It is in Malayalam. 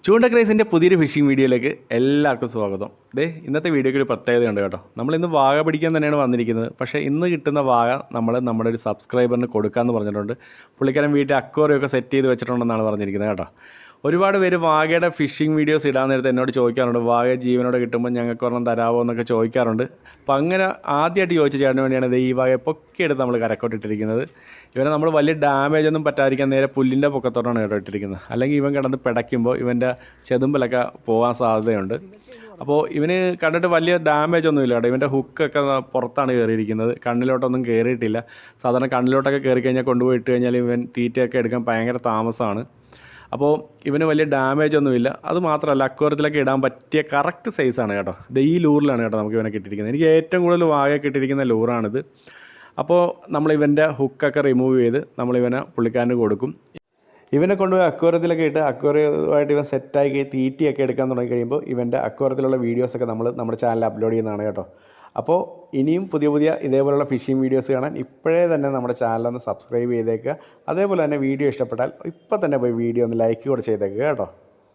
ചൂണ്ട ക്രൈസിൻ്റെ പുതിയൊരു ഫിഷിംഗ് വീഡിയോയിലേക്ക് എല്ലാവർക്കും സ്വാഗതം. ഇന്നത്തെ വീഡിയോയ്ക്ക് ഒരു പ്രത്യേകതയുണ്ട് കേട്ടോ. നമ്മളിന്ന് വാക പിടിക്കാൻ തന്നെയാണ് വന്നിരിക്കുന്നത്. പക്ഷേ ഇന്ന് കിട്ടുന്ന വാക നമ്മുടെ ഒരു സബ്സ്ക്രൈബറിന് കൊടുക്കാമെന്ന് പറഞ്ഞിട്ടുണ്ട്. പുള്ളിക്കാരൻ വീട്ടിൽ അക്വേറിയമൊക്കെ സെറ്റ് ചെയ്ത് വെച്ചിട്ടുണ്ടെന്നാണ് പറഞ്ഞിരിക്കുന്നത് കേട്ടോ. ഒരുപാട് പേര് വാകയുടെ ഫിഷിംഗ് വീഡിയോസ് ഇടാൻ നേരത്തെ എന്നോട് ചോദിക്കാറുണ്ട്, വാക ജീവനോടെ കിട്ടുമ്പോൾ ഞങ്ങൾക്ക് ഒരെണ്ണം തരാമോ എന്നൊക്കെ ചോദിക്കാറുണ്ട്. അപ്പോൾ അങ്ങനെ ആദ്യമായിട്ട് ചോദിച്ച ചേട്ടന് വേണ്ടിയാണ് ഈ വാകയെ പൊക്കിയെടുത്ത് നമ്മൾ കരക്കോട്ടിട്ടിരിക്കുന്നത്. ഇവനെ നമ്മൾ വലിയ ഡാമേജ് ഒന്നും പറ്റാതിരിക്കാൻ നേരെ പുല്ലിൻ്റെ പൊക്കത്തോട്ടാണ് കേട്ടോ ഇട്ടിരിക്കുന്നത്. അല്ലെങ്കിൽ ഇവൻ കിടന്ന് പിടയ്ക്കുമ്പോൾ ഇവൻ്റെ ചെതുമ്പിലൊക്കെ പോകാൻ സാധ്യതയുണ്ട്. അപ്പോൾ ഇവന് കണ്ടിട്ട് വലിയ ഡാമേജ് ഒന്നും ഇല്ല കേട്ടോ. ഇവൻ്റെ ഹുക്കൊക്കെ പുറത്താണ് കയറിയിരിക്കുന്നത്, കണ്ണിലോട്ടൊന്നും കയറിയിട്ടില്ല. സാധാരണ കണ്ണിലോട്ടൊക്കെ കയറി കഴിഞ്ഞാൽ കൊണ്ടുപോയി ഇട്ട് കഴിഞ്ഞാൽ ഇവൻ തീറ്റയൊക്കെ എടുക്കാൻ ഭയങ്കര താമസമാണ്. അപ്പോൾ ഇവന് വലിയ ഡാമേജ് ഒന്നുമില്ല. അത് മാത്രമല്ല, അക്വേറിയത്തിലൊക്കെ ഇടാൻ പറ്റിയ കറക്റ്റ് സൈസാണ് കേട്ടോ. ഈ ലൂറിലാണ് കേട്ടോ നമുക്ക് ഇവനെ കിട്ടിയിരിക്കുന്നത്. എനിക്ക് ഏറ്റവും കൂടുതൽ വാക കിട്ടിയിരിക്കുന്ന ലൂറാണിത്. അപ്പോൾ നമ്മളിവൻ്റെ ഹുക്കൊക്കെ റിമൂവ് ചെയ്ത് നമ്മളിവനെ പുള്ളിക്കാരന് കൊടുക്കും. ഇവനെ കൊണ്ടുപോയി അക്വേറിയത്തിലൊക്കെ ഇട്ട് അക്വേറിയമായിട്ട് ഇവൻ സെറ്റാക്കി തീറ്റിയൊക്കെ എടുക്കാൻ തുടങ്ങി കഴിയുമ്പോൾ ഇവൻ്റെ അക്വേറിയത്തിലുള്ള വീഡിയോസൊക്കെ നമ്മൾ നമ്മുടെ ചാനലിൽ അപ്ലോഡ് ചെയ്യുന്നതാണ് കേട്ടോ. അപ്പോൾ ഇനിയും പുതിയ ഇതേപോലുള്ള ഫിഷിംഗ് വീഡിയോസ് കാണാൻ ഇപ്പോഴേ തന്നെ നമ്മുടെ ചാനലൊന്ന് സബ്സ്ക്രൈബ് ചെയ്തേക്കുക. അതേപോലെ തന്നെ വീഡിയോ ഇഷ്ടപ്പെട്ടാൽ ഇപ്പോൾ തന്നെ പോയി വീഡിയോ ഒന്ന് ലൈക്ക് കൂടെ ചെയ്തേക്കുക കേട്ടോ.